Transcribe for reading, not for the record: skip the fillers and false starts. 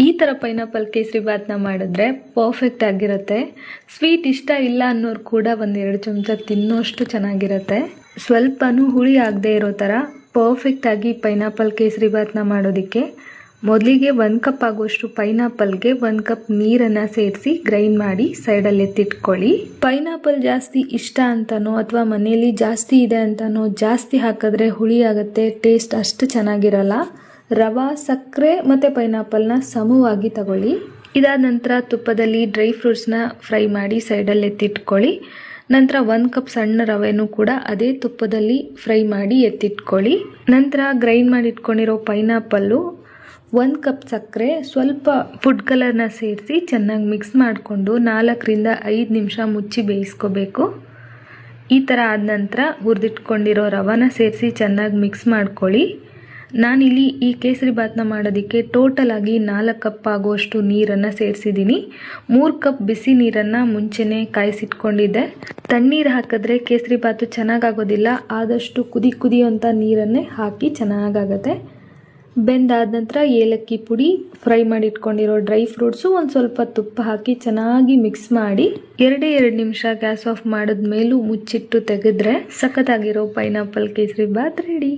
ಈ ಥರ ಪೈನಾಪಲ್ ಕೇಸರಿ ಬಾತ್ನ ಮಾಡಿದ್ರೆ ಪರ್ಫೆಕ್ಟ್ ಆಗಿರುತ್ತೆ. ಸ್ವೀಟ್ ಇಷ್ಟ ಇಲ್ಲ ಅನ್ನೋರು ಕೂಡ 1-2 ಚಮಚ ತಿನ್ನೋಷ್ಟು ಚೆನ್ನಾಗಿರುತ್ತೆ. ಸ್ವಲ್ಪನೂ ಹುಳಿ ಆಗದೆ ಇರೋ ಥರ ಪರ್ಫೆಕ್ಟ್ ಆಗಿ ಪೈನಾಪಲ್ ಕೇಸರಿ ಬಾತ್ನ ಮಾಡೋದಕ್ಕೆ ಮೊದಲಿಗೆ 1 ಕಪ್ ಆಗುವಷ್ಟು ಪೈನಾಪಲ್ಗೆ 1 ಕಪ್ ನೀರನ್ನು ಸೇರಿಸಿ ಗ್ರೈಂಡ್ ಮಾಡಿ ಸೈಡಲ್ಲಿ ಎತ್ತಿಟ್ಕೊಳ್ಳಿ. ಪೈನಾಪಲ್ ಜಾಸ್ತಿ ಇಷ್ಟ ಅಂತನೋ ಅಥವಾ ಮನೆಯಲ್ಲಿ ಜಾಸ್ತಿ ಇದೆ ಅಂತನೋ ಜಾಸ್ತಿ ಹಾಕಿದ್ರೆ ಹುಳಿ ಆಗುತ್ತೆ, ಟೇಸ್ಟ್ ಅಷ್ಟು ಚೆನ್ನಾಗಿರಲ್ಲ. ರವಾ, ಸಕ್ಕರೆ ಮತ್ತು ಪೈನಾಪಲ್ನ ಸಮವಾಗಿ ತಗೊಳ್ಳಿ. ಇದಾದ ನಂತರ ತುಪ್ಪದಲ್ಲಿ ಡ್ರೈ ಫ್ರೂಟ್ಸ್ನ ಫ್ರೈ ಮಾಡಿ ಸೈಡಲ್ಲಿ ಎತ್ತಿಟ್ಕೊಳ್ಳಿ. ನಂತರ 1 ಕಪ್ ಸಣ್ಣ ರವೆನೂ ಕೂಡ ಅದೇ ತುಪ್ಪದಲ್ಲಿ ಫ್ರೈ ಮಾಡಿ ಎತ್ತಿಟ್ಕೊಳ್ಳಿ. ನಂತರ ಗ್ರೈಂಡ್ ಮಾಡಿ ಇಟ್ಕೊಂಡಿರೋ ಪೈನಾಪಲ್ಲು, 1 ಕಪ್ ಸಕ್ಕರೆ, ಸ್ವಲ್ಪ ಫುಡ್ ಕಲರ್ನ ಸೇರಿಸಿ ಚೆನ್ನಾಗಿ ಮಿಕ್ಸ್ ಮಾಡಿಕೊಂಡು 4-5 ನಿಮಿಷ ಮುಚ್ಚಿ ಬೇಯಿಸ್ಕೋಬೇಕು. ಈ ಥರ ಆದ ನಂತರ ಹುರಿದಿಟ್ಕೊಂಡಿರೋ ರವಾನ ಸೇರಿಸಿ ಚೆನ್ನಾಗಿ ಮಿಕ್ಸ್ ಮಾಡ್ಕೊಳ್ಳಿ. ನಾನಿಲ್ಲಿ ಈ ಕೇಸರಿ ಬಾತ್ನ ಮಾಡೋದಕ್ಕೆ ಟೋಟಲ್ ಆಗಿ 4 ಕಪ್ ಆಗುವಷ್ಟು ನೀರನ್ನು ಸೇರಿಸಿದ್ದೀನಿ. 3 ಕಪ್ ಬಿಸಿ ನೀರನ್ನು ಮುಂಚೆನೇ ಕಾಯಿಸಿಟ್ಕೊಂಡಿದ್ದೆ. ತಣ್ಣೀರು ಹಾಕಿದ್ರೆ ಕೇಸರಿ ಬಾತು ಚೆನ್ನಾಗಾಗೋದಿಲ್ಲ, ಆದಷ್ಟು ಕುದಿಯುವಂಥ ನೀರನ್ನೇ ಹಾಕಿ ಚೆನ್ನಾಗಾಗತ್ತೆ. ಬೆಂದಾದ ನಂತರ ಏಲಕ್ಕಿ ಪುಡಿ, ಫ್ರೈ ಮಾಡಿ ಇಟ್ಕೊಂಡಿರೋ ಡ್ರೈ ಫ್ರೂಟ್ಸು, ಒಂದು ಸ್ವಲ್ಪ ತುಪ್ಪ ಹಾಕಿ ಚೆನ್ನಾಗಿ ಮಿಕ್ಸ್ ಮಾಡಿ 2 ನಿಮಿಷ ಗ್ಯಾಸ್ ಆಫ್ ಮಾಡಿದ್ಮೇಲೂ ಮುಚ್ಚಿಟ್ಟು ತೆಗೆದ್ರೆ ಸಖತ್ತಾಗಿರೋ ಪೈನಾಪಲ್ ಕೇಸರಿ ಬಾತ್ ರೆಡಿ.